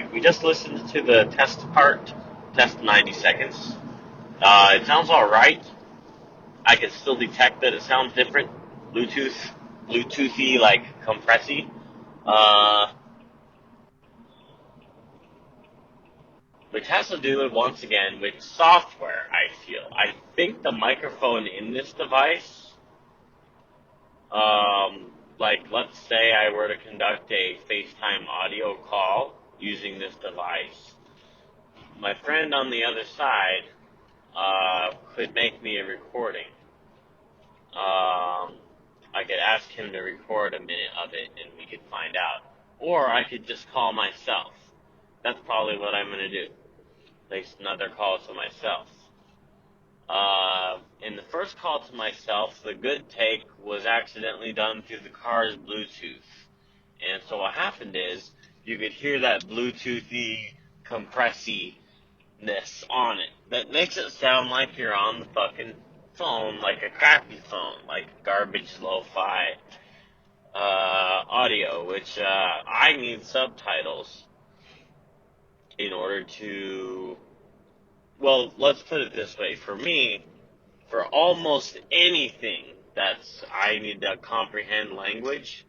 Alright, we just listened to the test part, test 90 seconds. It sounds alright. I can still detect that it sounds different. Bluetoothy, like compressy. Uh, which has to do, once again, with software, I feel. I think the microphone in this device, like let's say I were to conduct a FaceTime audio call using this device, my friend on the other side could make me a recording. I could ask him to record a minute of it and we could find out. Or I could just call myself. That's probably what I'm going to do. Place another call to myself. In the first call to myself, the good take was accidentally done through the car's Bluetooth. And so what happened is, you could hear that Bluetoothy, compressy-ness on it. That makes it sound like you're on the fucking phone, like a crappy phone, like garbage lo-fi audio, which I need subtitles in order to, well, let's put it this way. For me, for almost anything that's I need to comprehend language,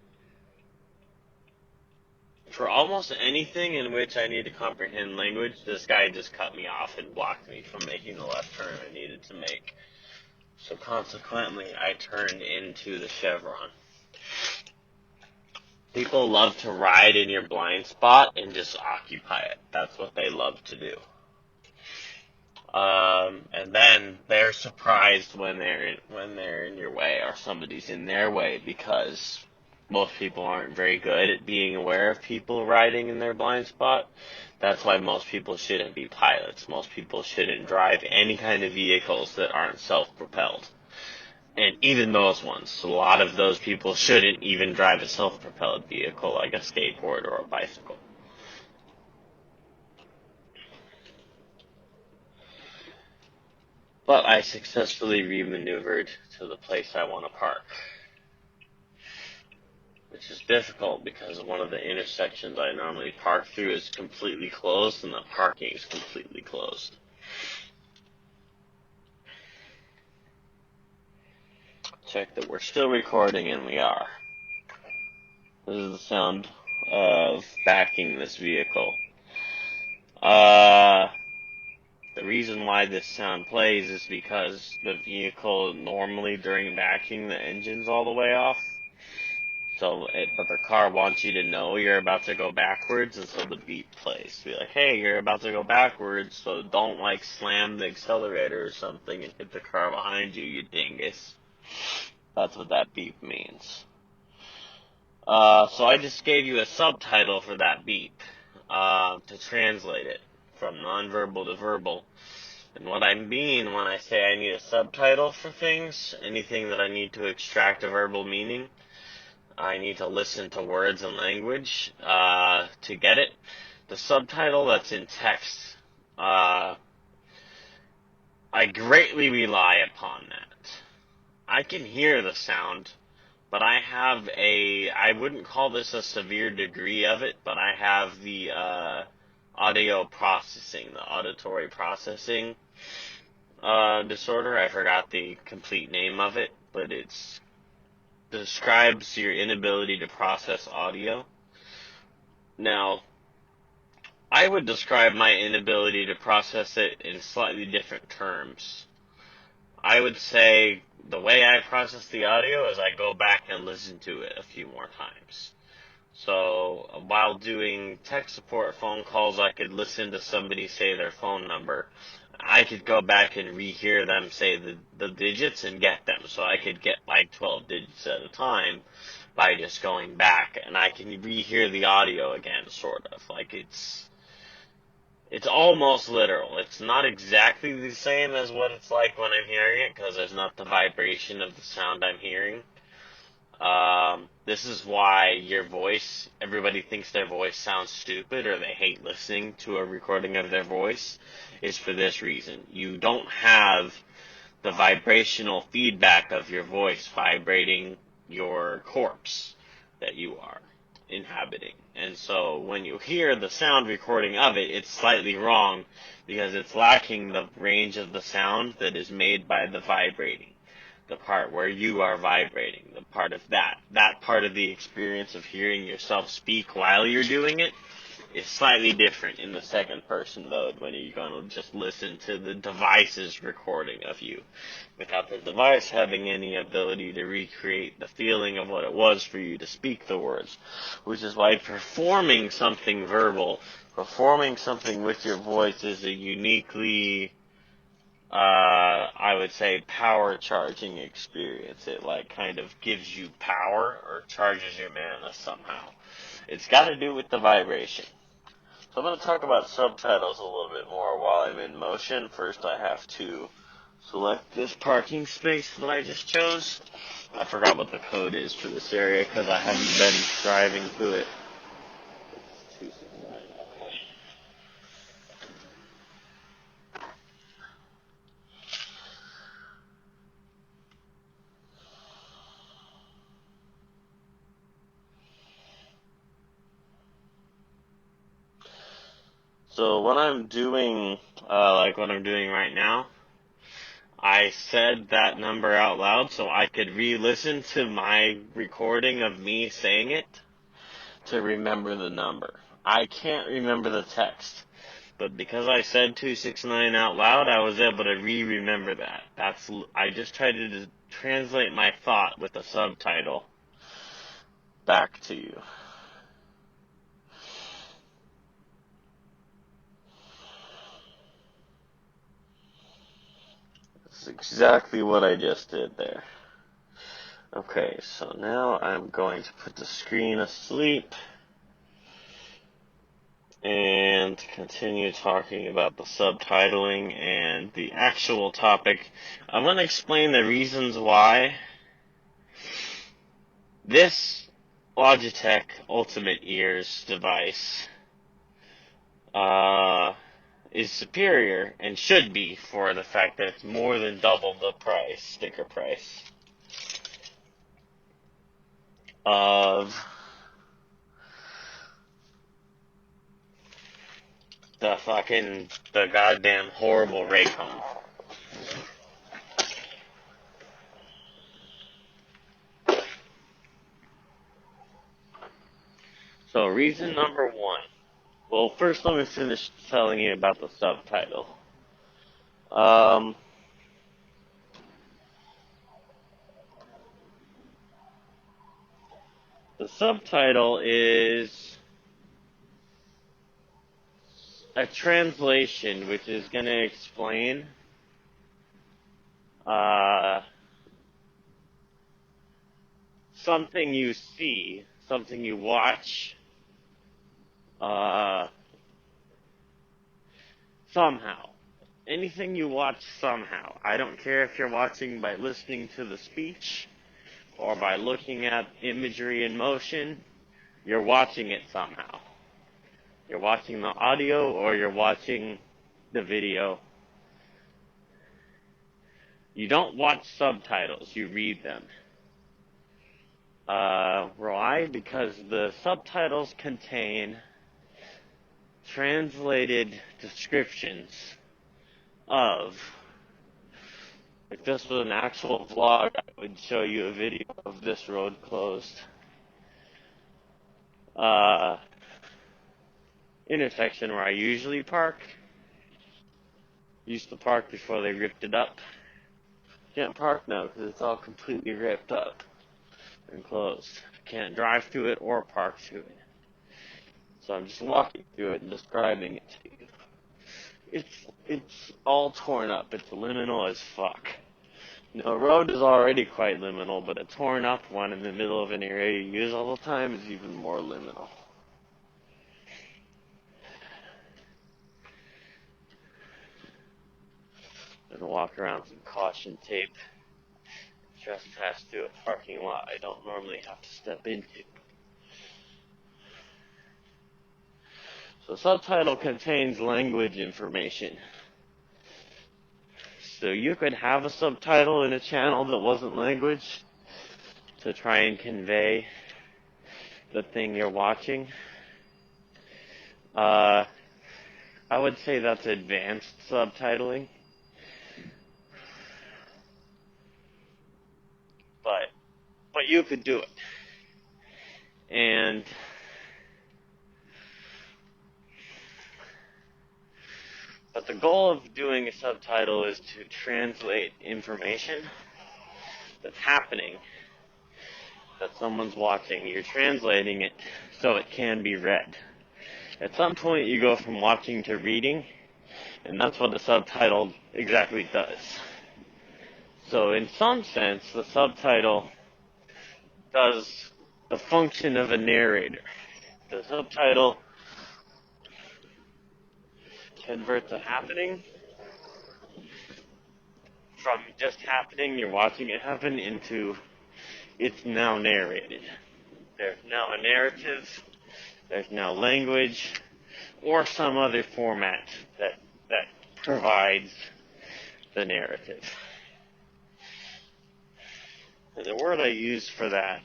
for almost anything in which I need to comprehend language, this guy just cut me off and blocked me from making the left turn I needed to make. So consequently, I turned into the chevron. People love to ride in your blind spot and just occupy it. That's what they love to do. And then they're surprised when they're in your way or somebody's in their way, because most people aren't very good at being aware of people riding in their blind spot. That's why most people shouldn't be pilots. Most people shouldn't drive any kind of vehicles that aren't self-propelled. And even those ones, a lot of those people shouldn't even drive a self-propelled vehicle like a skateboard or a bicycle. But I successfully remaneuvered to the place I want to park, which is difficult because one of the intersections I normally park through is completely closed and the parking is completely closed. Check that we're still recording, and we are. This is the sound of backing this vehicle. The reason why this sound plays is because the vehicle, normally during backing, the engine's all the way off. But the car wants you to know you're about to go backwards, and so the beep plays. Be like, hey, you're about to go backwards, so don't, like, slam the accelerator or something and hit the car behind you, you dingus. That's what that beep means. So I just gave you a subtitle for that beep, to translate it from nonverbal to verbal. And what I mean when I say I need a subtitle for things, anything that I need to extract a verbal meaning, I need to listen to words and language to get it. The subtitle that's in text, I greatly rely upon that. I can hear the sound, but I wouldn't call this a severe degree of it, but I have the audio processing, the auditory processing disorder. I forgot the complete name of it, but it's describes your inability to process audio. Now, I would describe my inability to process it in slightly different terms. I would say the way I process the audio is I go back and listen to it a few more times. So while doing tech support phone calls, I could listen to somebody say their phone number. I could go back and rehear them say the digits and get them. So I could get like 12 digits at a time by just going back, and I can rehear the audio again, sort of. Like it's almost literal. It's not exactly the same as what it's like when I'm hearing it, because there's not the vibration of the sound I'm hearing. This is why everybody thinks their voice sounds stupid, or they hate listening to a recording of their voice, is for this reason. You don't have the vibrational feedback of your voice vibrating your corpse that you are. inhabiting. And so when you hear the sound recording of it, it's slightly wrong because it's lacking the range of the sound that is made by the vibrating. The part where you are vibrating, the part of that part of the experience of hearing yourself speak while you're doing it is slightly different in the second person mode when you're going to just listen to the device's recording of you without the device having any ability to recreate the feeling of what it was for you to speak the words, which is why performing something verbal, performing something with your voice is a uniquely I would say power charging experience. It like kind of gives you power or charges your mana somehow. It's got to do with the vibration. So I'm going to talk about subtitles a little bit more while I'm in motion. First I have to select this parking space that I just chose. I forgot what the code is for this area because I haven't been driving to it. So what I'm doing, like what I'm doing right now, I said that number out loud so I could re-listen to my recording of me saying it to remember the number. I can't remember the text, but because I said 269 out loud, I was able to remember that. I just tried to translate my thought with a subtitle back to you. That's exactly what I just did there. Okay, so now I'm going to put the screen asleep and continue talking about the subtitling and the actual topic. I'm going to explain the reasons why this Logitech Ultimate Ears device is superior and should be for the fact that it's more than double the price, sticker price, of the goddamn horrible Raycon. So reason number one. Well, first let me finish telling you about the subtitle. The subtitle is a translation which is going to explain something you see, something you watch, somehow. Anything you watch somehow. I don't care if you're watching by listening to the speech or by looking at imagery in motion, you're watching it somehow. You're watching the audio or you're watching the video. You don't watch subtitles, you read them. Why? Because the subtitles contain translated descriptions of, if this was an actual vlog, I would show you a video of this road closed. Intersection where I usually park. Used to park before they ripped it up. Can't park now because it's all completely ripped up and closed. Can't drive through it or park through it. So I'm just walking through it and describing it to you. It's all torn up. It's liminal as fuck. No, a road is already quite liminal, but a torn up one in the middle of an area you use all the time is even more liminal. And walk around some caution tape. Trespass through a parking lot I don't normally have to step into. So subtitle contains language information. So you could have a subtitle in a channel that wasn't language to try and convey the thing you're watching. I would say that's advanced subtitling, but you could do it. But the goal of doing a subtitle is to translate information that's happening, that someone's watching. You're translating it so it can be read. At some point you go from watching to reading, and that's what the subtitle exactly does. So in some sense, the subtitle does the function of a narrator. The subtitle converts a happening from just happening, you're watching it happen, into it's now narrated. There's now a narrative, there's now language, or some other format that provides the narrative. And the word I use for that,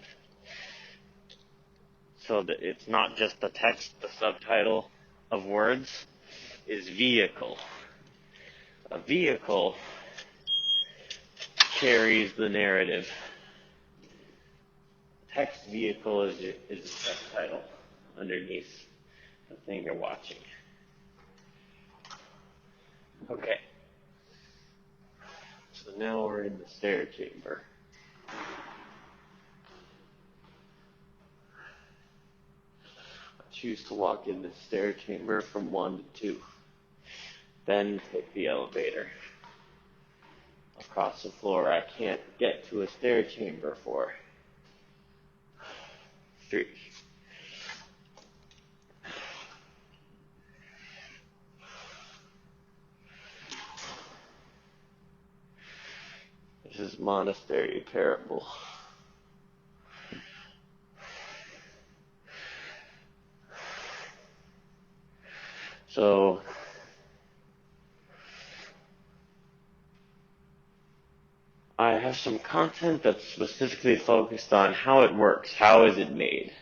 so that it's not just the text, the subtitle of words, is vehicle. A vehicle carries the narrative. Text vehicle is the subtitle underneath the thing you're watching. Okay. So now we're in the stair chamber. I choose to walk in the stair chamber from 1 to 2. Then take the elevator across the floor. I can't get to a stair chamber for 3. This is monastery parable. So I have some content that's specifically focused on how it works, how is it made,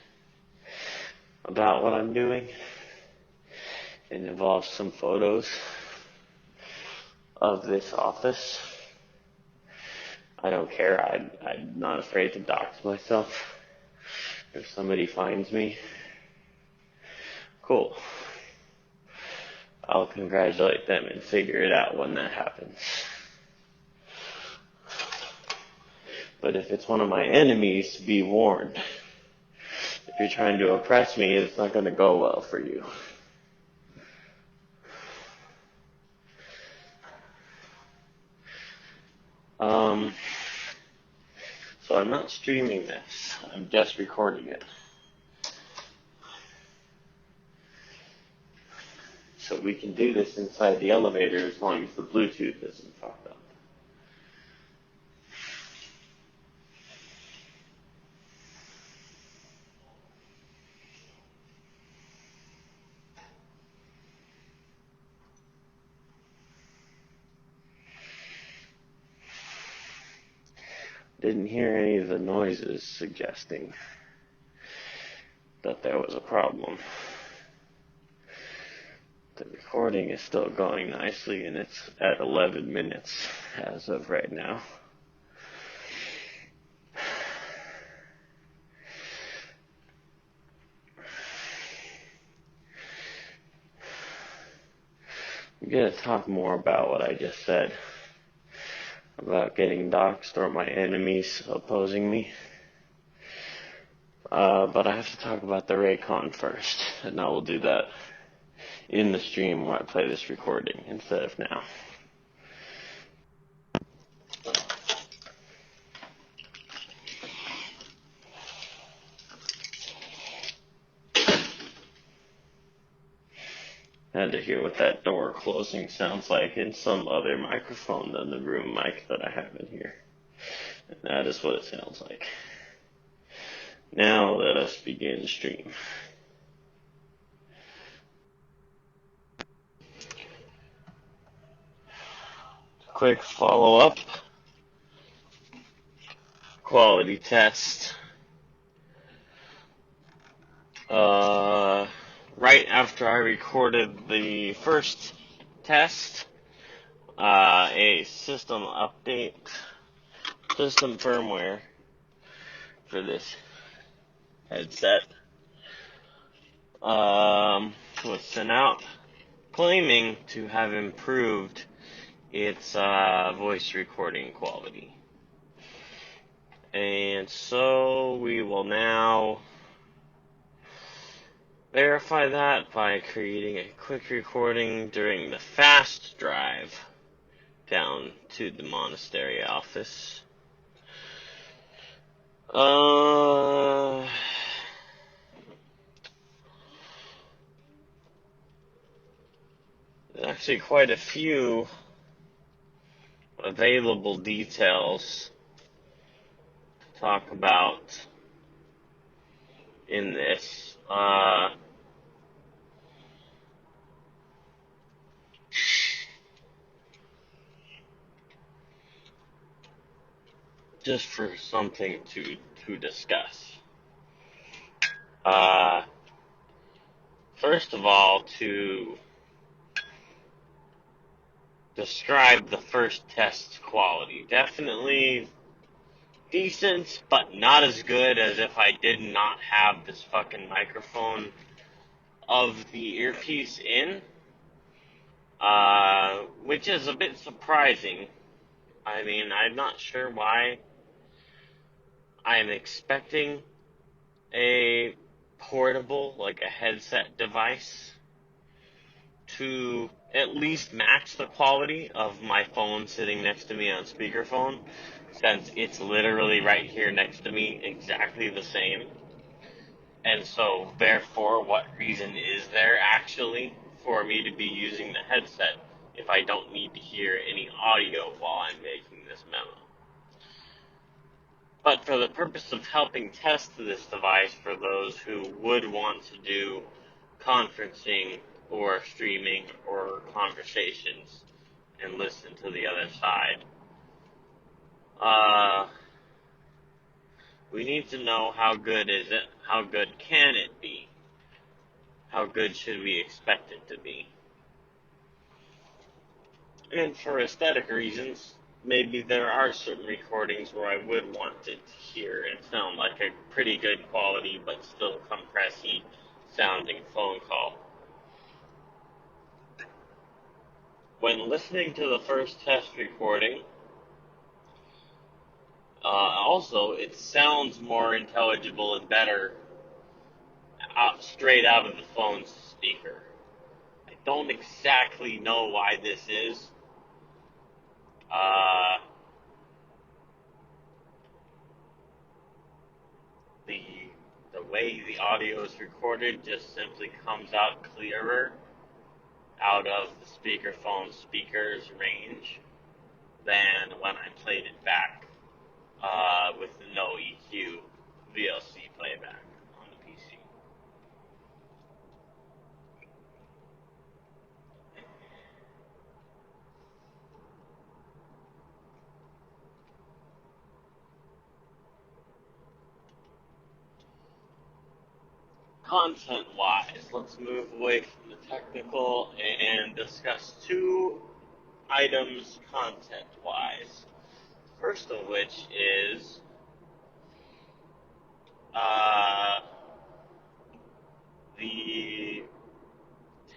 about what I'm doing. It involves some photos of this office. I don't care. I'm not afraid to dox myself. If somebody finds me, cool. I'll congratulate them and figure it out when that happens. But if it's one of my enemies, be warned. If you're trying to oppress me, it's not going to go well for you. So I'm not streaming this. I'm just recording it. So we can do this inside the elevator as long as the Bluetooth isn't fucked up. Didn't hear any of the noises suggesting that there was a problem. The recording is still going nicely, and it's at 11 minutes as of right now. I'm going to talk more about what I just said, about getting doxxed or my enemies opposing me. But I have to talk about the Raycon first, and I will do that in the stream where I play this recording instead of now. I had to hear what that door closing sounds like in some other microphone than the room mic that I have in here. And that is what it sounds like. Now let us begin stream. Quick follow-up. Quality test. Uh, right after I recorded the first test, a system update, system firmware for this headset, was sent out, claiming to have improved its voice recording quality. And so we will now verify that by creating a quick recording during the fast drive down to the monastery office. There's actually quite a few available details to talk about in this. Just for something to discuss. First of all, to describe the first test's quality. Definitely decent, but not as good as if I did not have this fucking microphone of the earpiece in, which is a bit surprising. I mean, I'm not sure why I'm expecting a portable, like a headset device, to at least match the quality of my phone sitting next to me on speakerphone, since it's literally right here next to me, exactly the same. And so, therefore, what reason is there actually for me to be using the headset if I don't need to hear any audio while I'm making this memo? But for the purpose of helping test this device for those who would want to do conferencing or streaming or conversations and listen to the other side, we need to know how good is it, how good can it be, how good should we expect it to be. And for aesthetic reasons, maybe there are certain recordings where I would want it to hear and sound like a pretty good quality but still compressy sounding phone call. When listening to the first test recording, also it sounds more intelligible and better straight out of the phone's speaker. I don't exactly know why this is. The the way the audio is recorded just simply comes out clearer out of the speakerphone speaker's range than when I played it back with no EQ VLC playback on the PC. Content-wise, let's move away from the technical and discuss two items content-wise. First of which is the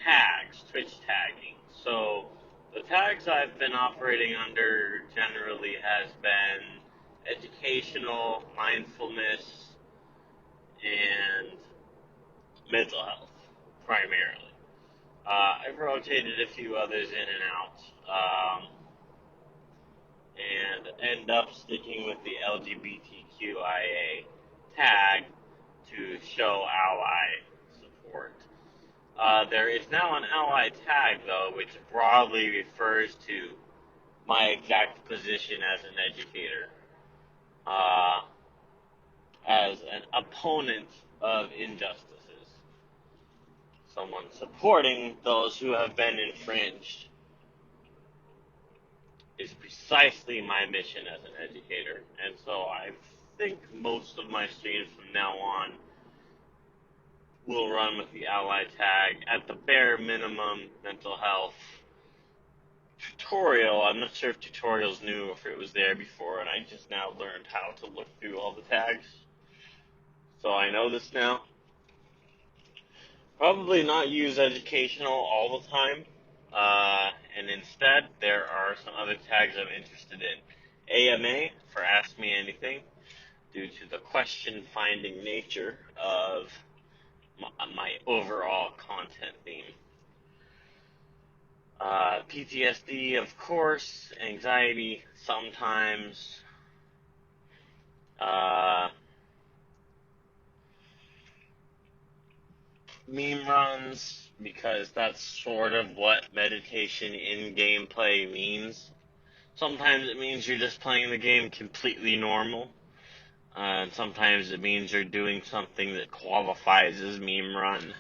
tags, Twitch tagging. So the tags I've been operating under generally has been educational, mindfulness, and mental health, primarily. I've rotated a few others in and out, and end up sticking with the LGBTQIA tag to show ally support. There is now an ally tag, though, which broadly refers to my exact position as an educator, as an opponent of injustices. Someone supporting those who have been infringed is precisely my mission as an educator, and so I think most of my streams from now on will run with the ally tag. At the bare minimum, mental health tutorial. I'm not sure if tutorial's new or if it was there before, and I just now learned how to look through all the tags. So I know this now. Probably not use educational all the time. And instead, there are some other tags I'm interested in. AMA, for Ask Me Anything, due to the question-finding nature of my overall content theme. PTSD, of course, anxiety, sometimes. Meme runs, because that's sort of what meditation in gameplay means. Sometimes it means you're just playing the game completely normal. And sometimes it means you're doing something that qualifies as meme run.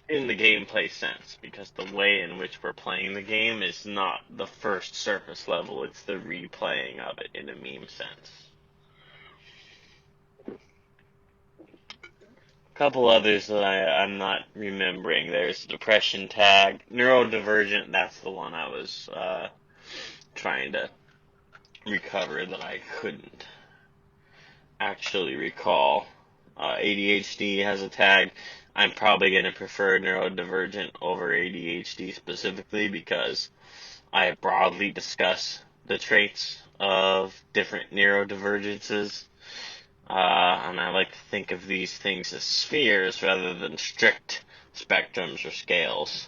In the gameplay sense, because the way in which we're playing the game is not the first surface level, it's the replaying of it in a meme sense. A couple others that I'm not remembering. There's depression tag, neurodivergent, that's the one I was trying to recover that I couldn't actually recall. ADHD has a tag. I'm probably going to prefer neurodivergent over ADHD specifically because I broadly discuss the traits of different neurodivergences. And I like to think of these things as spheres rather than strict spectrums or scales.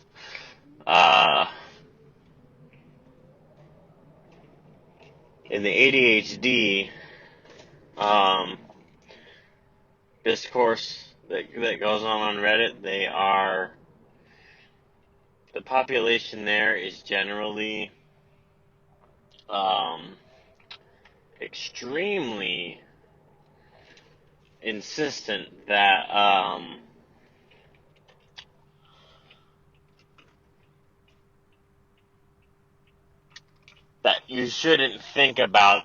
In the ADHD discourse that goes on Reddit, the population there is generally extremely insistent that that you shouldn't think about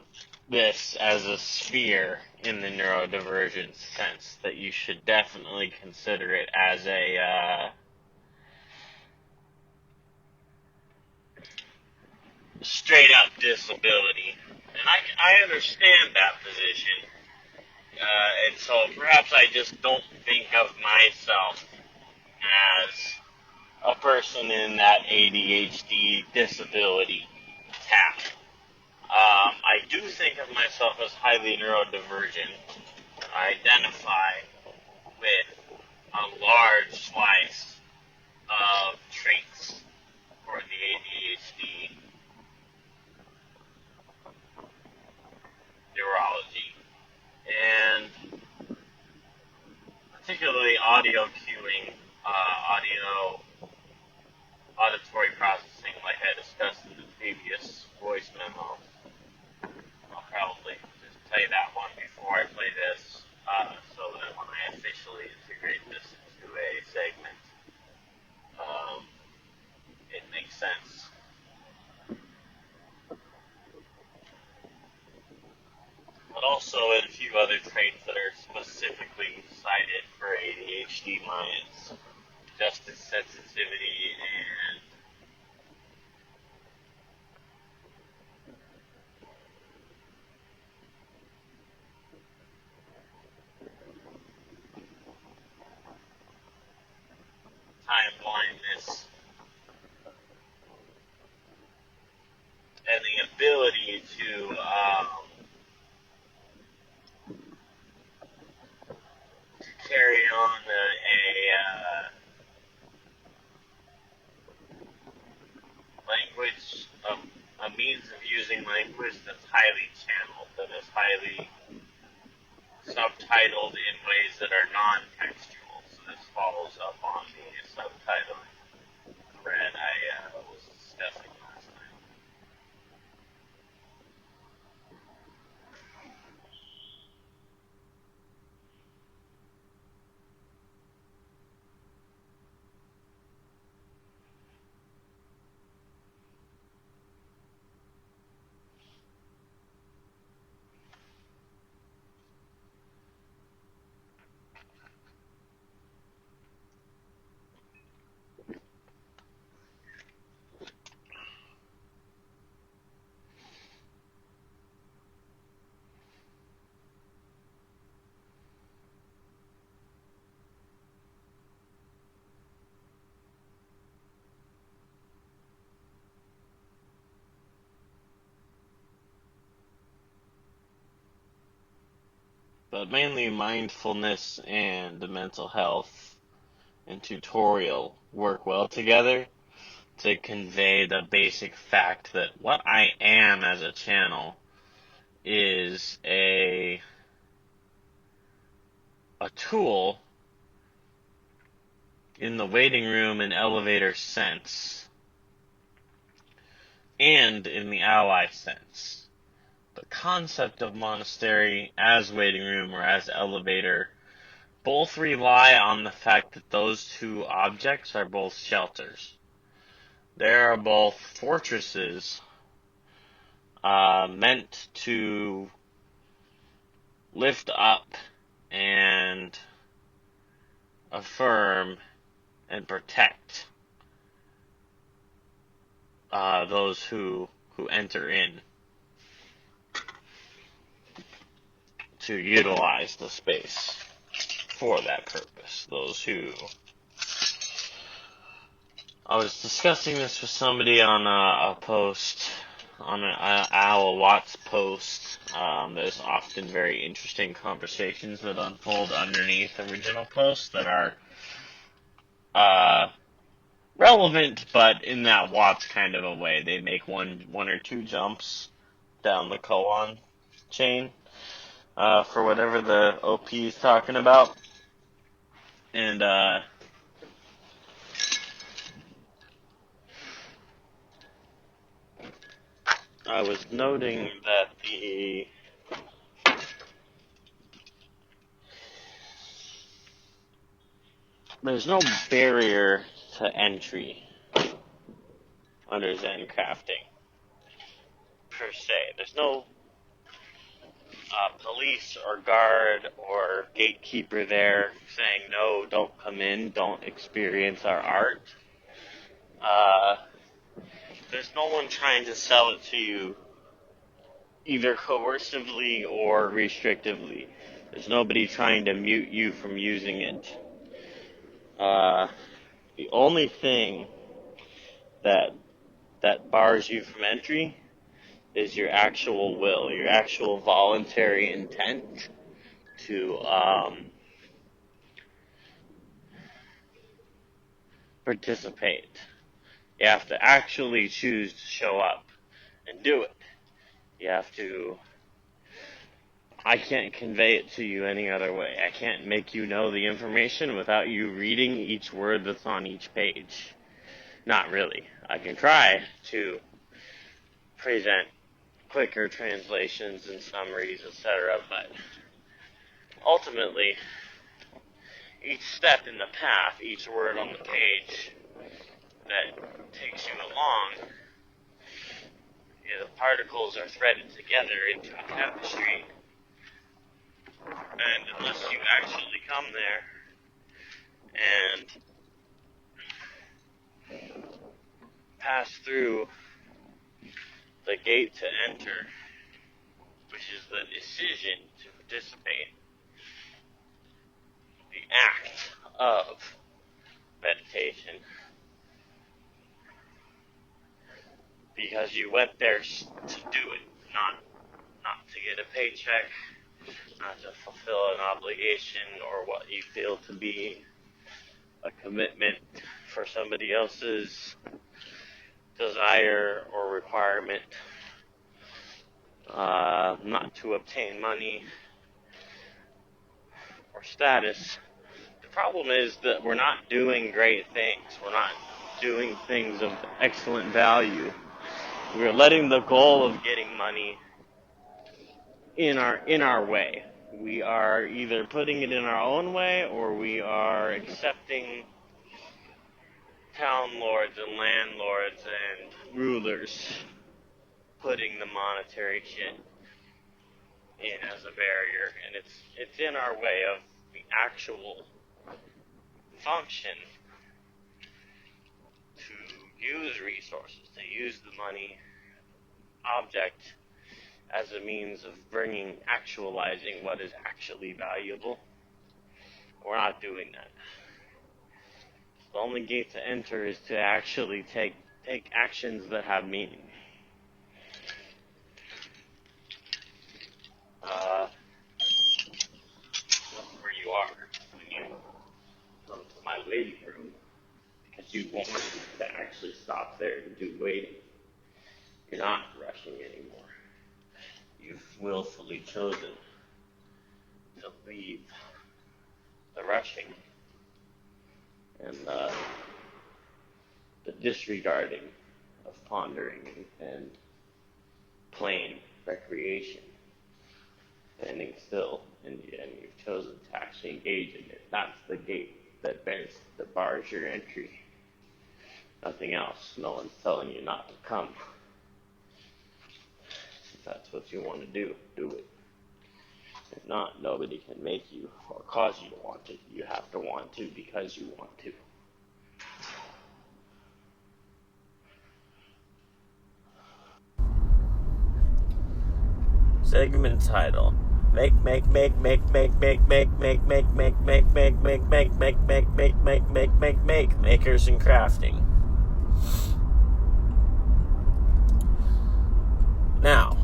this as a sphere in the neurodivergent sense, that you should definitely consider it as a straight up disability. And I understand that position. And so perhaps I just don't think of myself as a person in that ADHD disability tab. I do think of myself as highly neurodivergent. I identify with a large slice of traits for the ADHD neurology. And particularly audio cueing, auditory processing, like I discussed in the previous voice memo. I'll probably just play that one before I play this, so that when I officially integrate this into a segment, it makes sense. But also in a few other traits that are specifically cited for ADHD minds, justice sensitivity and time blindness, and the ability to carry on language, a means of using language that's highly channeled, that is highly subtitled in ways that are non-textual. So this follows up on the subtitling thread I was discussing last time. but mainly mindfulness and mental health and tutorial work well together to convey the basic fact that what I am as a channel is a tool in the waiting room and elevator sense, and in the ally sense. The concept of monastery as waiting room or as elevator both rely on the fact that those two objects are both shelters. They are both fortresses meant to lift up and affirm and protect those who enter in to utilize the space for that purpose. I was discussing this with somebody on a post, on an Al Watts post. There's often very interesting conversations that unfold underneath original posts that are relevant, but in that Watts kind of a way. They make one or two jumps down the koan chain for whatever the OP is talking about. And I was noting that there's no barrier to entry under Zen crafting, per se. There's no police or guard or gatekeeper there saying, no, don't come in, don't experience our art. There's no one trying to sell it to you either coercively or restrictively. There's nobody trying to mute you from using it. The only thing that bars you from entry is your actual will, your actual voluntary intent to participate. You have to actually choose to show up and do it. You have to. I can't convey it to you any other way. I can't make you know the information without you reading each word that's on each page. Not really. I can try to present quicker translations and summaries, etc., but ultimately, each step in the path, each word on the page that takes you along, the particles are threaded together into a tapestry, and unless you actually come there and pass through the gate to enter, which is the decision to participate, the act of meditation, because you went there to do it, not to get a paycheck, not to fulfill an obligation or what you feel to be a commitment for somebody else's desire or requirement, not to obtain money or status. The problem is that we're not doing great things. We're not doing things of excellent value. We're letting the goal of getting money in our way. We are either putting it in our own way, or we are accepting town lords and landlords and rulers putting the monetary shit in as a barrier, and it's in our way of the actual function to use resources, to use the money object as a means of actualizing what is actually valuable. We're not doing that. The only gate to enter is to actually take actions that have meaning. waiting room because you wanted to actually stop there and do waiting. You're not rushing anymore. You've willfully chosen to leave the rushing and the disregarding of pondering and plain recreation, standing still, and you've chosen to actually engage in it. That's the gate that bars your entry. Nothing else. No one's telling you not to come. If that's what you want to do, do it. If not, nobody can make you or cause you to want it. You have to want to because you want to. Segment title: Makers and crafting. Now,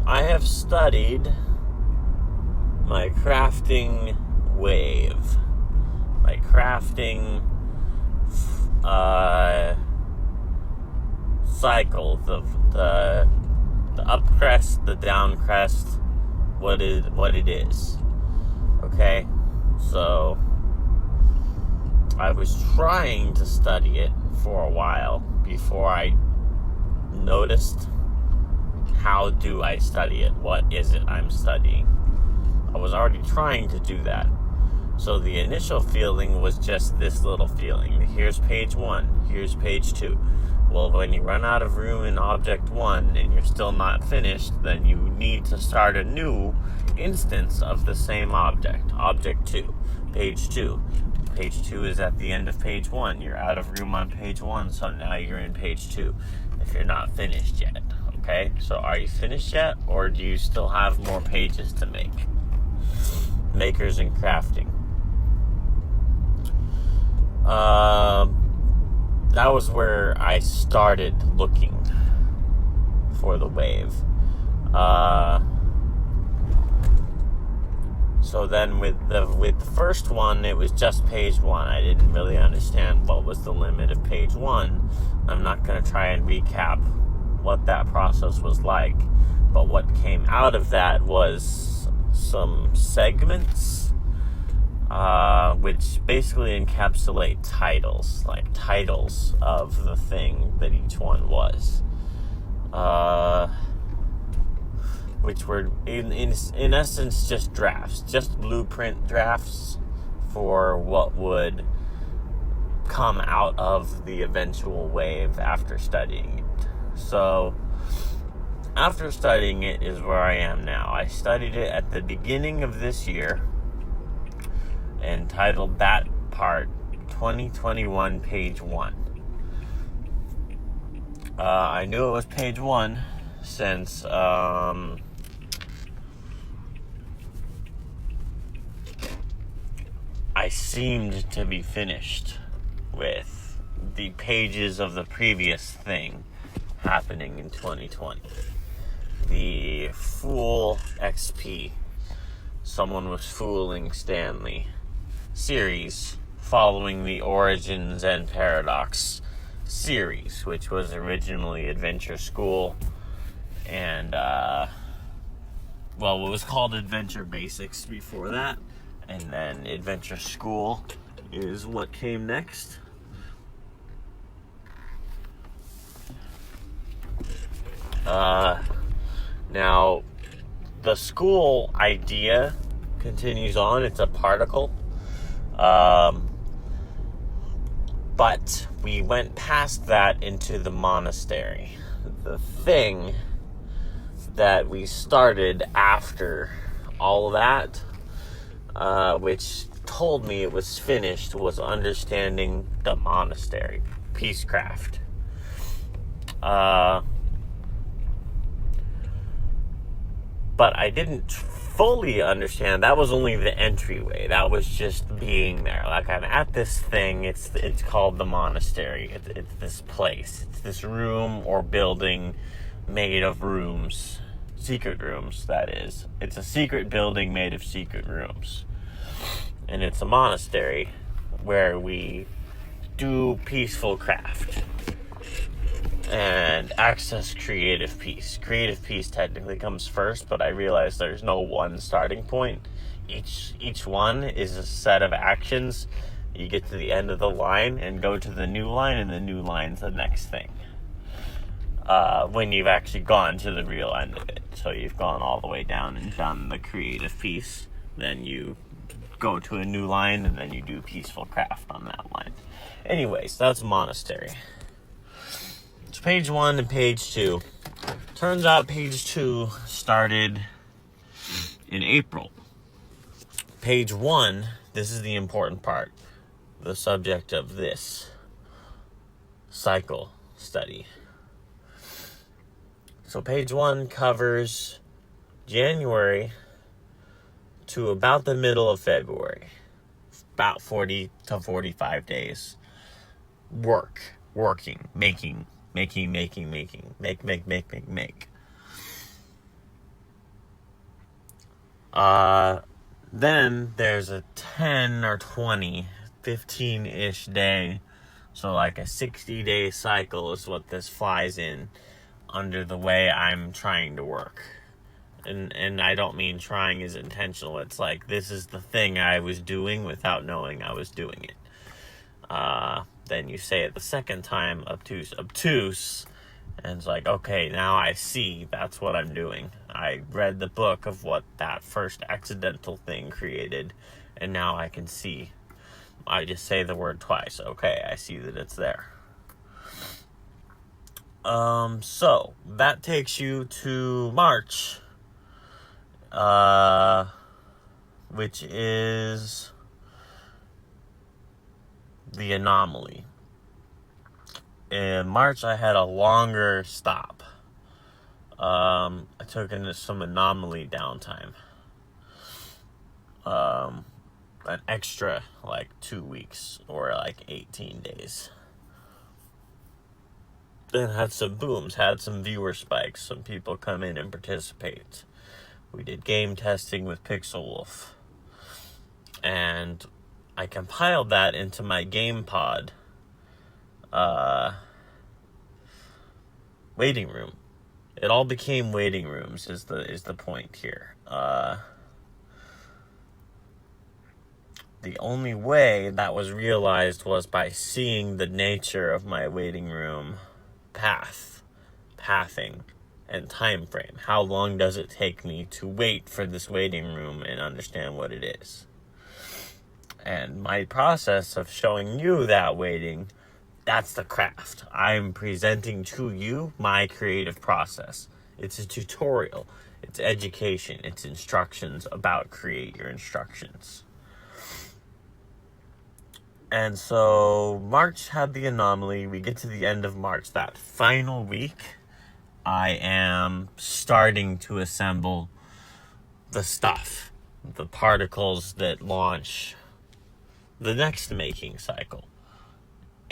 I have studied my crafting wave, my crafting cycle, the up crest, the down crest, what it is. Okay, so I was trying to study it for a while before I noticed how do I study it, what is it I'm studying. I was already trying to do that. So the initial feeling was just this little feeling. Here's page 1, here's page 2. Well, when you run out of room in object 1 and you're still not finished, then you need to start a new instance of the same object. Object 2, page 2. Page 2 is at the end of page 1. You're out of room on page 1, so now you're in page 2 if you're not finished yet. Okay, so are you finished yet, or do you still have more pages to make? Makers and crafting. That was where I started looking for the wave. So then with the first one, it was just page 1. I didn't really understand what was the limit of page 1. I'm not going to try and recap what that process was like, but what came out of that was some segments, which basically encapsulate titles, like titles of the thing that each one was, which were in essence just drafts, just blueprint drafts for what would come out of the eventual wave after studying it. So after studying it is where I am now. I studied it at the beginning of this year and titled that part 2021 page 1. I knew it was page 1 since I seemed to be finished with the pages of the previous thing happening in 2020. The Fool XP, Someone Was Fooling Stanley series, following the Origins and Paradox series, which was originally Adventure School, and it was called Adventure Basics before that, and then Adventure School is what came next. Now, the school idea continues on. It's a particle. But we went past that into the monastery. The thing that we started after all of that, which told me it was finished, was understanding the monastery, peacecraft. But I didn't fully understand. That was only the entryway. That was just being there. Like, I'm at this thing. It's called the monastery. It's this place. It's this room or building made of rooms. Secret rooms, that is. It's a secret building made of secret rooms. And it's a monastery where we do peaceful craft and access creative peace. Creative peace technically comes first, but I realize there's no one starting point. Each one is a set of actions. You get to the end of the line and go to the new line, and the new line's the next thing. When you've actually gone to the real end of it. So you've gone all the way down and done the creative piece. Then you go to a new line, and then you do peaceful craft on that line. Anyways, that's monastery. So page 1 and page 2. Turns out page 2 started in April. Page 1, this is the important part. The subject of this cycle study. So page 1 covers January to about the middle of February. About 40 to 45 days. Working, making. Make. Then there's a 10 or 20, 15-ish day. So like a 60-day cycle is what this flies in under the way I'm trying to work. And I don't mean trying is intentional. It's like this is the thing I was doing without knowing I was doing it. Then you say it the second time, obtuse, and it's like, okay, now I see that's what I'm doing. I read the book of what that first accidental thing created, and now I can see. I just say the word twice. Okay, I see that it's there. So that takes you to March, which is the anomaly. In March, I had a longer stop. I took into some anomaly downtime. An extra, 2 weeks or 18 days. Then had some booms, had some viewer spikes. Some people come in and participate. We did game testing with Pixel Wolf. And I compiled that into my GamePod waiting room. It all became waiting rooms is the point here. The only way that was realized was by seeing the nature of my waiting room pathing, and time frame. How long does it take me to wait for this waiting room and understand what it is? And my process of showing you that waiting, that's the craft. I'm presenting to you my creative process. It's a tutorial. It's education. It's instructions about create your instructions. And so March had the anomaly. We get to the end of March. That final week, I am starting to assemble the stuff, the particles that launch the next making cycle.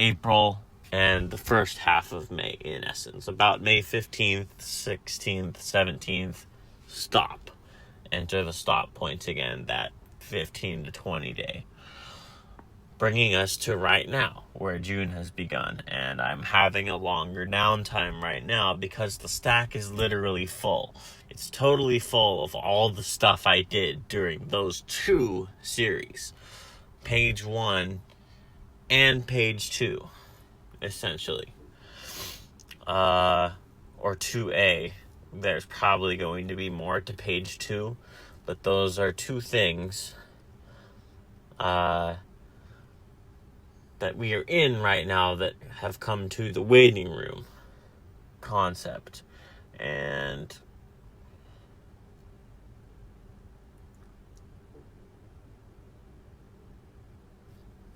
April and the first half of May, in essence. About May 15th, 16th, 17th, stop. Enter the stop points again, that 15 to 20 day. Bringing us to right now, where June has begun. And I'm having a longer downtime right now because the stack is literally full. It's totally full of all the stuff I did during those 2 series. Page 1 and page 2, essentially. Or 2A. There's probably going to be more to page 2, but those are 2 things that we are in right now that have come to the waiting room concept. And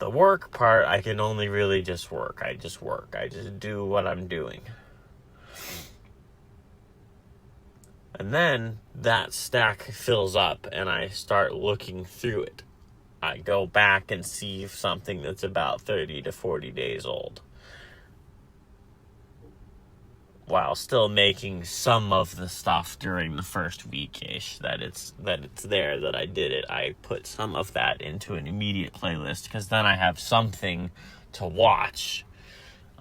the work part, I can only really just work. I just work. I just do what I'm doing. And then that stack fills up and I start looking through it. I go back and see something that's about 30 to 40 days old. while still making some of the stuff during the first week-ish that it's there, that I did it. I put some of that into an immediate playlist, because then I have something to watch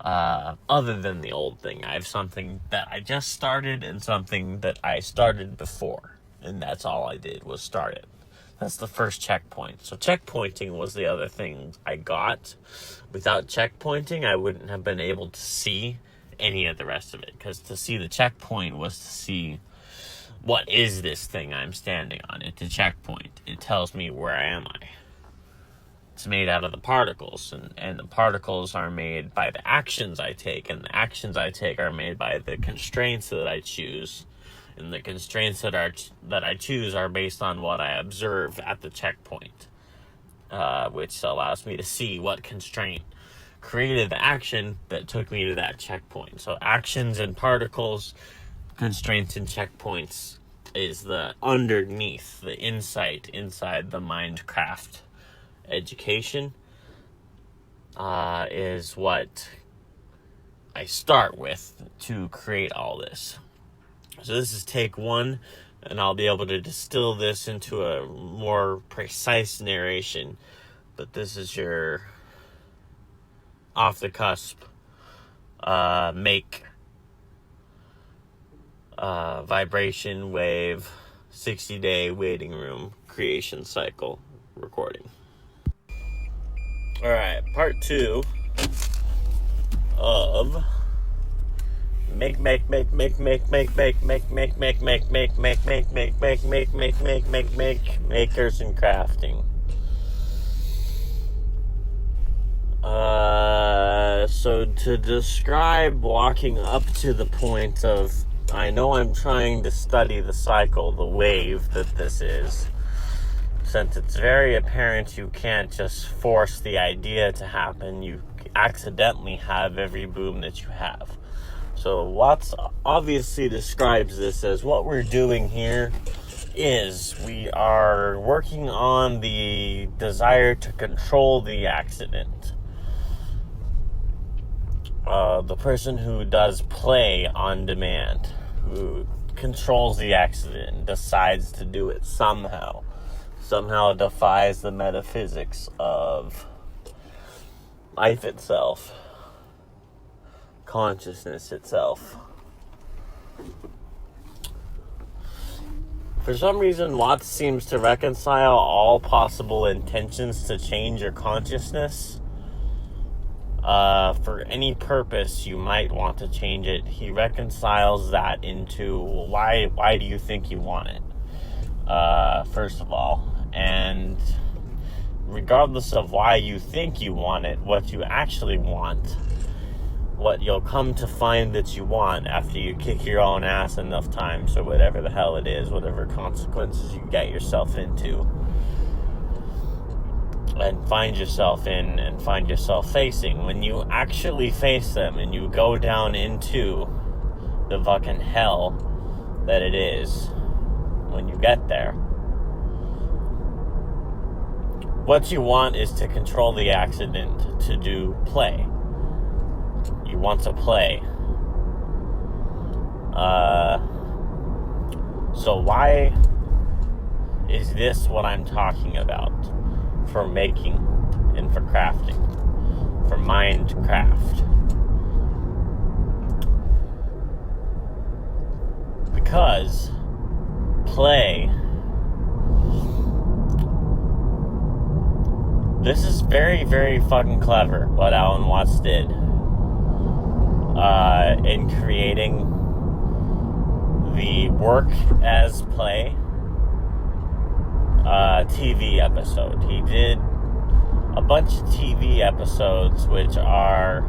other than the old thing. I have something that I just started and something that I started before, and that's all I did was start it. That's the first checkpoint. So checkpointing was the other thing I got. Without checkpointing, I wouldn't have been able to see any of the rest of it, because to see the checkpoint was to see, what is this thing I'm standing on? It's a checkpoint. It tells me, where am I? It's made out of the particles, and the particles are made by the actions I take, and the actions I take are made by the constraints that I choose, and the constraints that I choose are based on what I observe at the checkpoint, which allows me to see what constraint created the action that took me to that checkpoint. So actions and particles, constraints and checkpoints is the underneath, the insight inside the Minecraft education, is what I start with to create all this. So this is take one, and I'll be able to distill this into a more precise narration, but this is your off the cusp, make vibration wave 60-day waiting room creation cycle recording. Alright, part 2 of makers and crafting. So to describe walking up to the point of, I know I'm trying to study the cycle, the wave that this is, since it's very apparent you can't just force the idea to happen, you accidentally have every boom that you have. So Watts obviously describes this as, what we're doing here is we are working on the desire to control the accident. The person who does play on demand, who controls the accident, decides to do it somehow defies the metaphysics of life itself, consciousness itself. For some reason, Watts seems to reconcile all possible intentions to change your consciousness. For any purpose you might want to change it, he reconciles that into, why do you think you want it? First of all. And regardless of why you think you want it, what you actually want, what you'll come to find that you want after you kick your own ass enough times, or whatever the hell it is, whatever consequences you get yourself into, and find yourself in, and find yourself facing, when you actually face them and you go down into the fucking hell that it is when you get there, what you want is to control the accident, to do play. You want to play. So why is this what I'm talking about for making and for crafting, for Minecraft? Because play, this is very, very fucking clever what Alan Watts did in creating the work as play TV episode. He did a bunch of TV episodes which are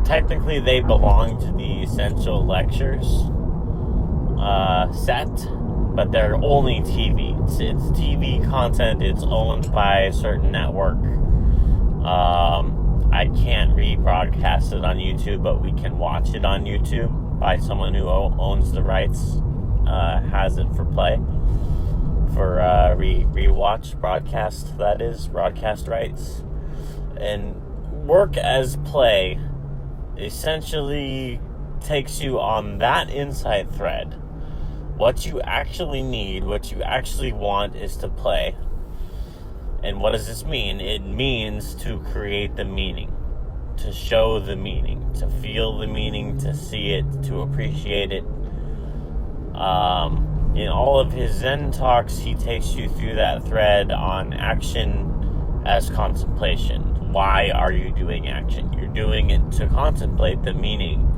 technically, they belong to the Essential Lectures set, but they're only TV. It's TV content. It's owned by a certain network. I can't rebroadcast it on YouTube, but we can watch it on YouTube by someone who owns the rights, has it for play, for rewatch broadcast, that is, broadcast rights. And work as play essentially takes you on that insight thread. What you actually need, what you actually want is to play. And what does this mean? It means to create the meaning, to show the meaning, to feel the meaning, to see it, to appreciate it. In all of his Zen talks, he takes you through that thread on action as contemplation. Why are you doing action? You're doing it to contemplate the meaning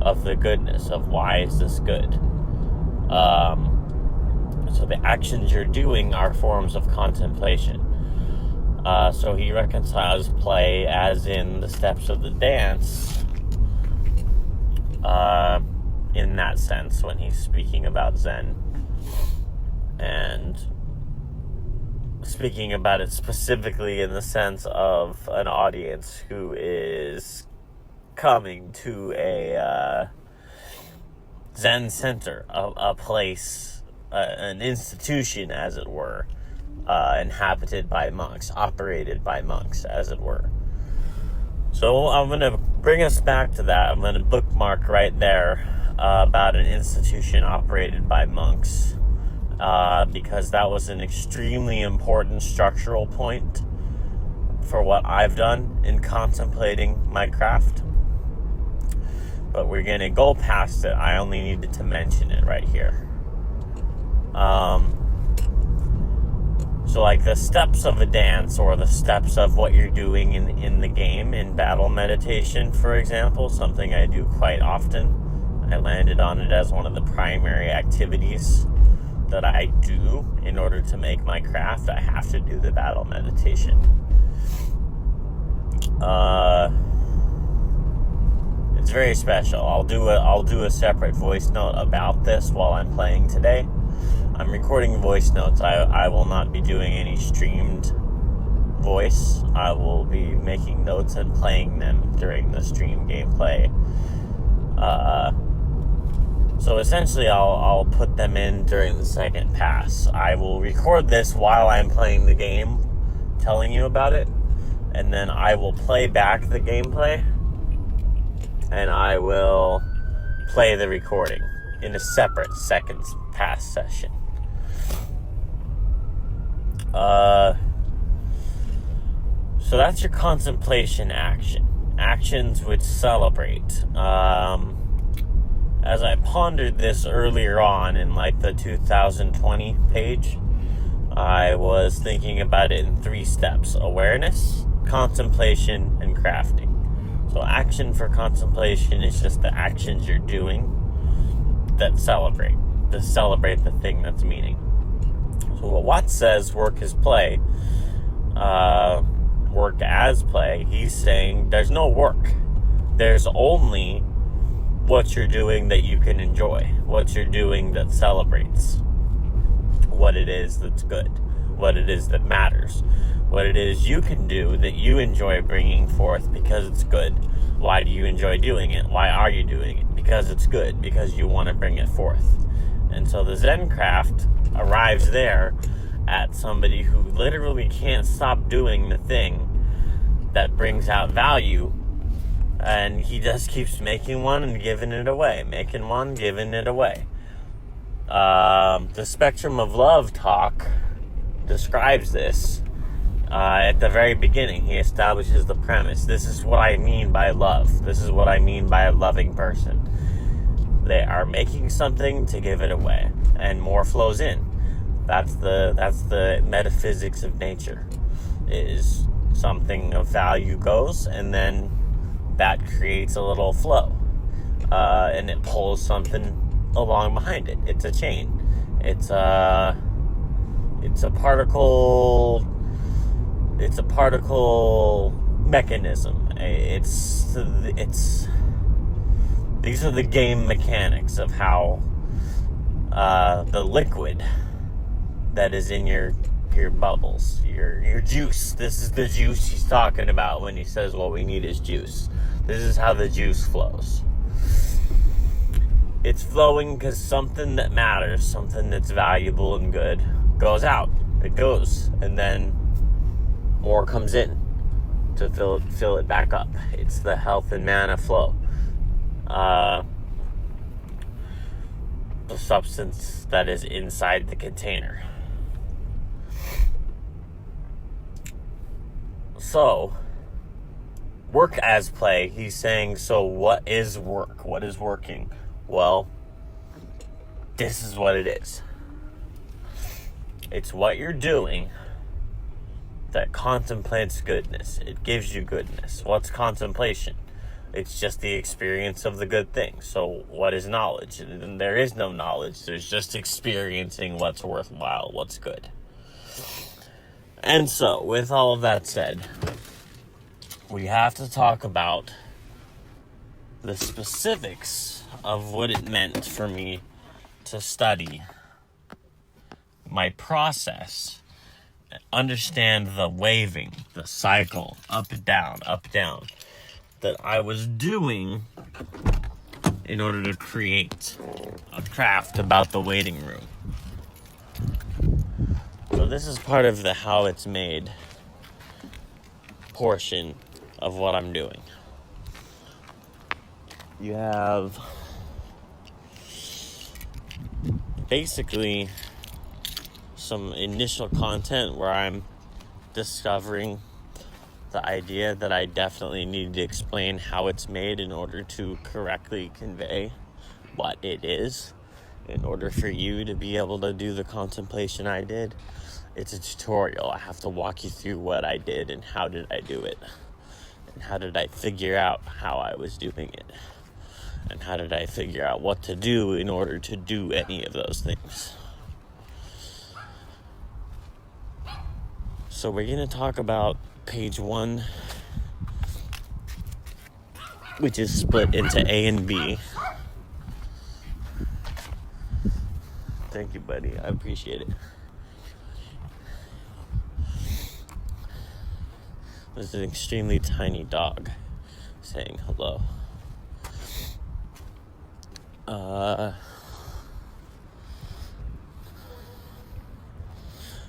of the goodness, of why is this good. So the actions you're doing are forms of contemplation. So he reconciles play as in the steps of the dance, in that sense when he's speaking about Zen, and speaking about it specifically in the sense of an audience who is coming to a Zen center, a place, an institution, as it were, inhabited by monks, operated by monks, as it were. So I'm going to bring us back to that. I'm going to bookmark right there about an institution operated by monks, because that was an extremely important structural point for what I've done in contemplating my craft. But we're going to go past it. I only needed to mention it right here. So like the steps of a dance, or the steps of what you're doing in the game, in battle meditation, for example, something I do quite often. I landed on it as one of the primary activities that I do in order to make my craft. I have to do the battle meditation. It's very special. I'll do a separate voice note about this while I'm playing today. I'm recording voice notes. I will not be doing any streamed voice. I will be making notes and playing them during the stream gameplay. So essentially I'll put them in during the second pass. I will record this while I'm playing the game, telling you about it, and then I will play back the gameplay, and I will play the recording in a separate second pass session. So that's your contemplation action. Actions which celebrate. As I pondered this earlier on in like the 2020 page, I was thinking about it in 3 steps: awareness, contemplation, and crafting. So action for contemplation is just the actions you're doing that celebrate the thing that's meaning. So what Watts says, work is play, work as play, he's saying there's no work. There's only what you're doing that you can enjoy, what you're doing that celebrates what it is that's good, what it is that matters, what it is you can do that you enjoy bringing forth because it's good. Why do you enjoy doing it? Why are you doing it? Because it's good, because you want to bring it forth. And so the Zen craft arrives there at somebody who literally can't stop doing the thing that brings out value, and he just keeps making one and giving it away, making one, giving it away. The Spectrum of Love talk describes this. At the very beginning, he establishes the premise. This is what I mean by love. This is what I mean by a loving person. They are making something to give it away, and more flows in. That's the metaphysics of nature. Is something of value goes, and then that creates a little flow, and it pulls something along behind it. It's a chain. It's a particle. It's a particle mechanism. These are the game mechanics of how the liquid that is in your bubbles, your juice. This is the juice he's talking about when he says what we need is juice. This is how the juice flows. It's flowing because something that matters, something that's valuable and good, goes out. It goes, and then more comes in. to fill it back up. It's the health and mana flow. The substance that is inside the container. So, work as play. He's saying, so what is work? What is working? Well, this is what it is. It's what you're doing that contemplates goodness. It gives you goodness. What's contemplation? It's just the experience of the good thing. So what is knowledge? And there is no knowledge. There's just experiencing what's worthwhile, what's good. And so, with all of that said, we have to talk about the specifics of what it meant for me to study my process, understand the waving, the cycle, up, down, that I was doing in order to create a craft about the waiting room. So this is part of the how it's made portion of what I'm doing. You have basically some initial content where I'm discovering the idea that I definitely need to explain how it's made in order to correctly convey what it is. In order for you to be able to do the contemplation I did, it's a tutorial. I have to walk you through what I did and how did I do it. And how did I figure out how I was doing it. And how did I figure out what to do in order to do any of those things. So we're going to talk about page 1, which is split into A and B. Thank you, buddy. I appreciate it. There's an extremely tiny dog saying hello.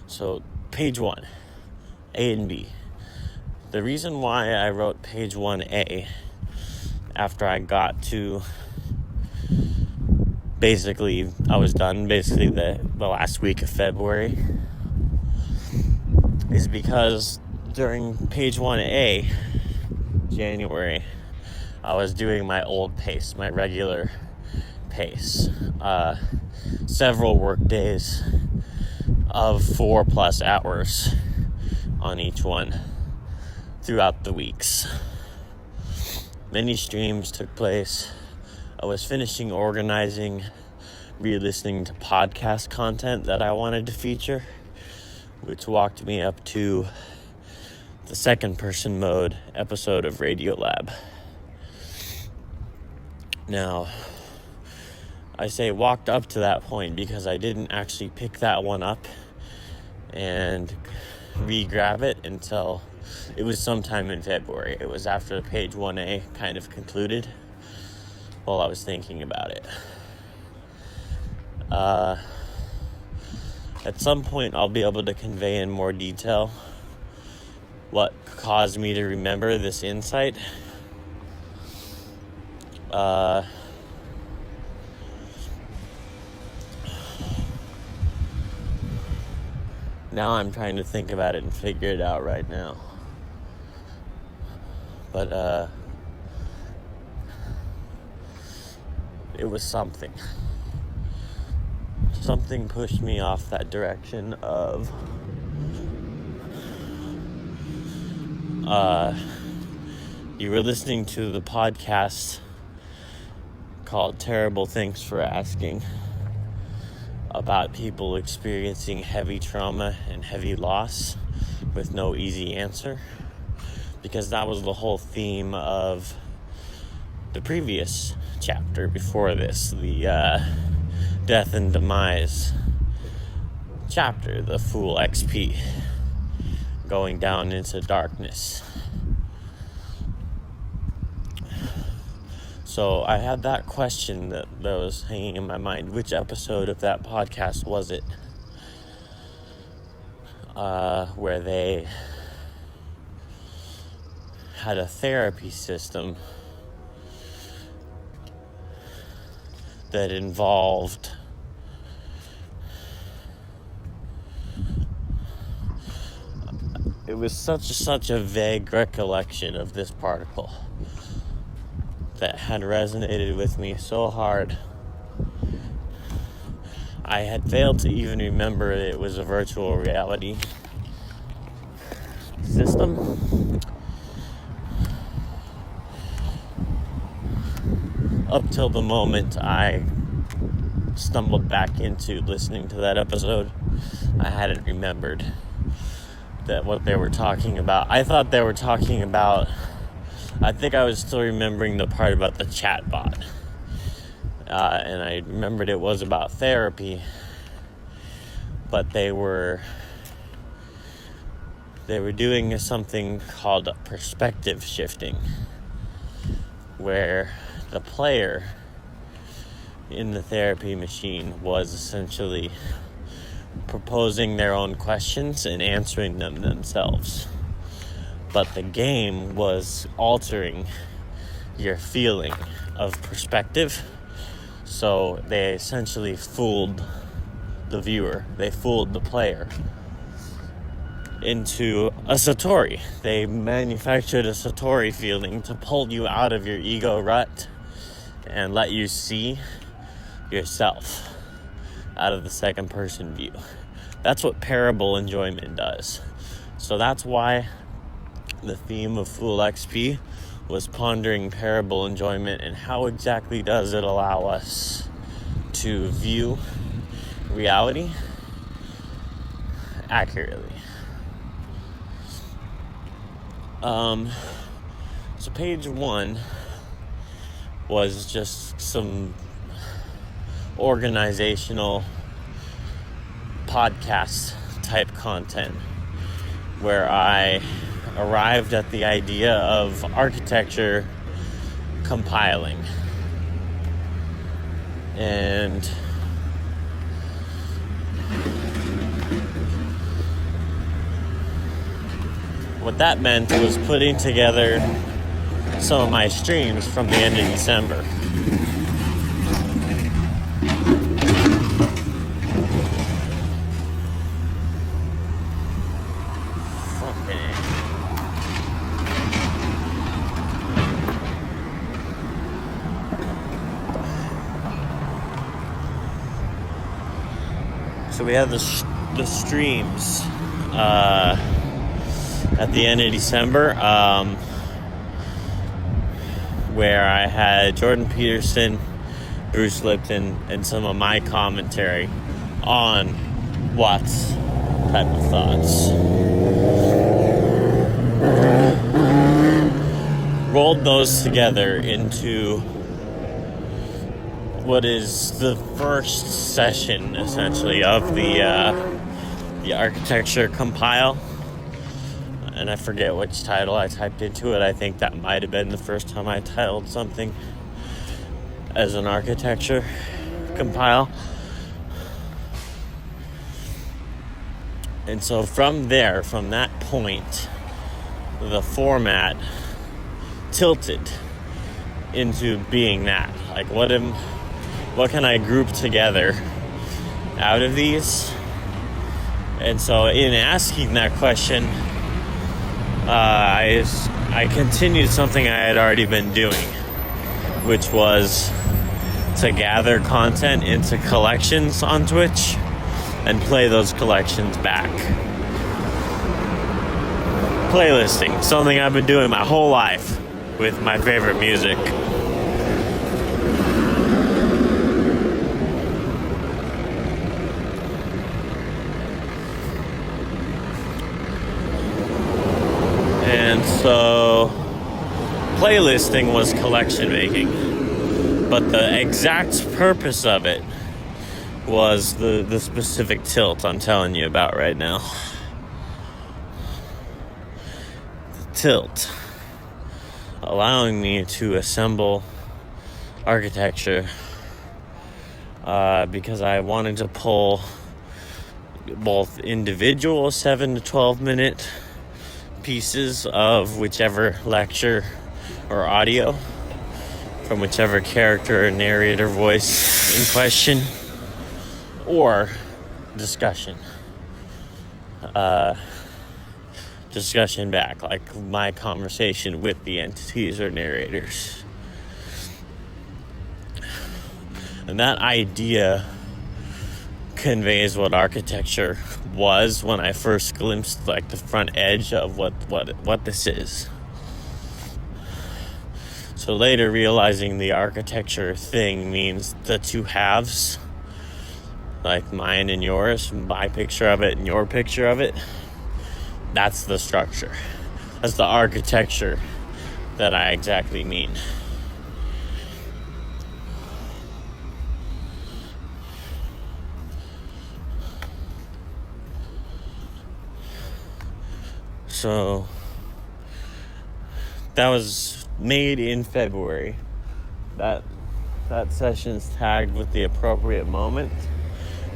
So, page 1, A and B. The reason why I wrote page 1A after I got to I was done the last week of February is because during page 1A, January, I was doing my old pace, my regular pace. Several work days of 4+ hours on each one throughout the weeks. Many streams took place. I was finishing organizing, re-listening to podcast content that I wanted to feature, which walked me up to the second person mode episode of Radiolab. Now, I say walked up to that point because I didn't actually pick that one up and re-grab it until it was sometime in February. It was after page 1A kind of concluded while I was thinking about it. At some point, I'll be able to convey in more detail what caused me to remember this insight. Now I'm trying to think about it and figure it out right now. But, it was something. Something pushed me off that direction of you were listening to the podcast called Terrible Thanks for Asking about people experiencing heavy trauma and heavy loss with no easy answer, because that was the whole theme of the previous chapter before this, the death and demise chapter, the Fool XP, going down into darkness. So I had that question that was hanging in my mind. Which episode of that podcast was it? Where they had a therapy system that involved it was such a vague recollection of this particle that had resonated with me so hard. I had failed to even remember it was a virtual reality system up till the moment I stumbled back into listening to that episode. I hadn't remembered that what they were talking about. I thought they were talking about, I think I was still remembering the part about the chat bot. And I remembered it was about therapy, but they were doing something called perspective shifting, where the player in the therapy machine was essentially proposing their own questions and answering them themselves. But the game was altering your feeling of perspective. So they essentially fooled the viewer. They fooled the player into a Satori. They manufactured a Satori feeling to pull you out of your ego rut and let you see yourself out of the second person view. That's what parable enjoyment does. So that's why the theme of Fool XP was pondering parable enjoyment and how exactly does it allow us to view reality accurately. So page 1 was just some organizational podcast type content where I arrived at the idea of architecture compiling. And what that meant was putting together some of my streams from the end of December. So we had the streams at the end of December, where I had Jordan Peterson, Bruce Lipton, and some of my commentary on Watts type of thoughts. Rolled those together into what is the first session, essentially, of the architecture compile. And I forget which title I typed into it. I think that might have been the first time I titled something as an architecture compile. And so from there, from that point, the format tilted into being that. Like, what can I group together out of these? And so in asking that question, I continued something I had already been doing, which was to gather content into collections on Twitch and play those collections back. Playlisting, something I've been doing my whole life with my favorite music. And so playlisting was collection making, but the exact purpose of it was the specific tilt I'm telling you about right now. The tilt allowing me to assemble architecture because I wanted to pull both individual 7 to 12 minute pieces of whichever lecture or audio from whichever character or narrator voice in question, or discussion back, like my conversation with the entities or narrators. And that idea conveys what architecture was when I first glimpsed like the front edge of what this is. So later realizing the architecture thing means the two halves, like mine and yours, my picture of it and your picture of it. That's the structure. That's the architecture that I exactly mean. So that was made in February. That session's tagged with the appropriate moment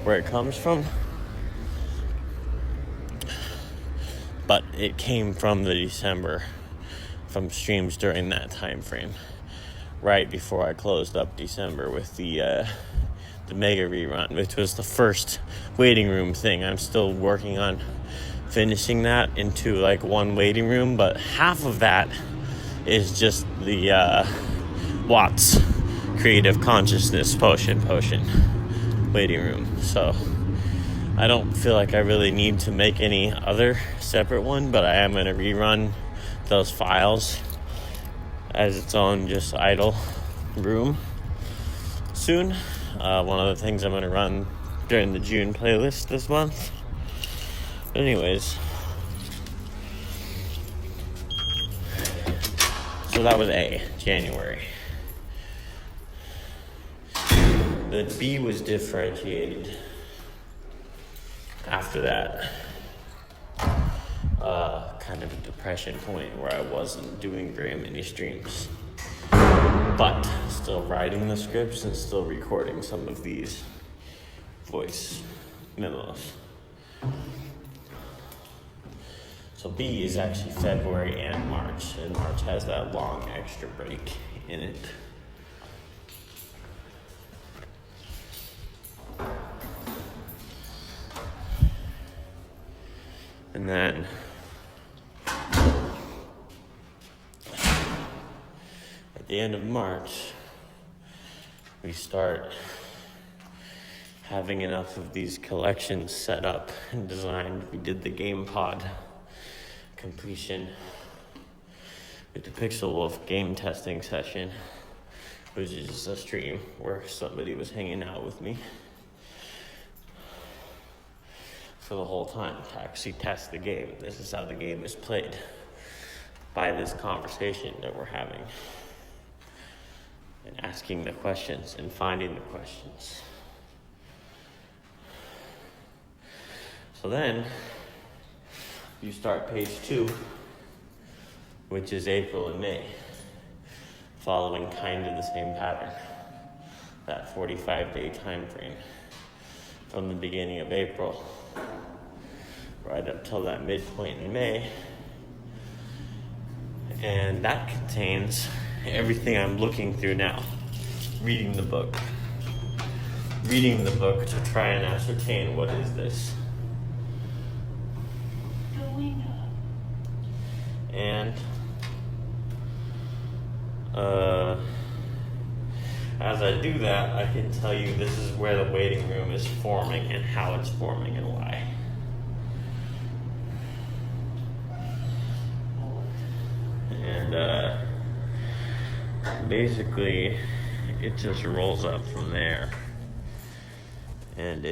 where it comes from. But it came from the December, from streams during that time frame, right before I closed up December with the mega rerun, which was the first waiting room thing. I'm still working on finishing that into like one waiting room, but half of that is just the Watts Creative Consciousness potion waiting room. So I don't feel like I really need to make any other separate one, but I am going to rerun those files as its own just idle room soon. One of the things I'm going to run during the June playlist this month. Anyways, so that was A, January. The B was differentiated after that. Kind of a depression point where I wasn't doing very many streams, but still writing the scripts and still recording some of these voice memos. So B is actually February and March, and March has that long extra break in it. And then at the end of March, we start having enough of these collections set up and designed. We did the game pod completion with the Pixel Wolf game testing session, which is just a stream where somebody was hanging out with me for the whole time to actually test the game. This is how the game is played, by this conversation that we're having and asking the questions and finding the questions. So then you start page 2, which is April and May, following kind of the same pattern, that 45-day time frame from the beginning of April right up till that midpoint in May. And that contains everything I'm looking through now. Reading the book to try and ascertain what is this. And as I do that, I can tell you this is where the waiting room is forming and how it's forming and why. And basically it just rolls up from there, and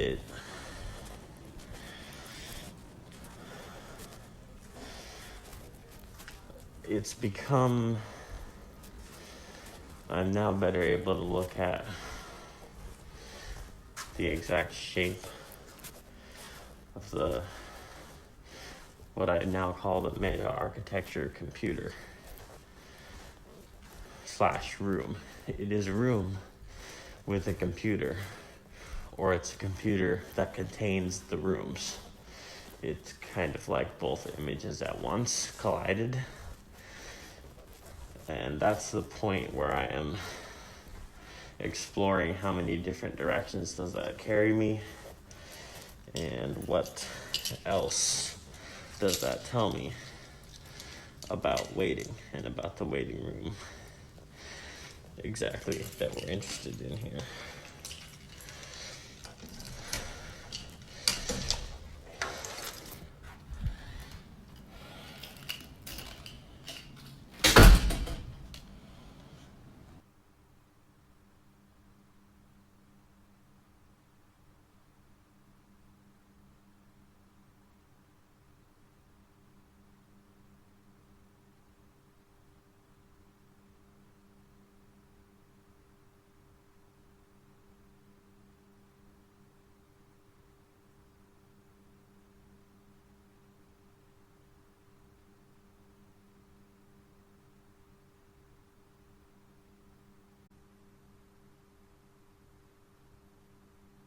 it's become, I'm now better able to look at the exact shape of what I now call the meta architecture computer / room. It is a room with a computer, or it's a computer that contains the rooms. it's kind of like both images at once collided. And that's the point where I am exploring how many different directions does that carry me, and what else does that tell me about waiting and about the waiting room exactly that we're interested in here.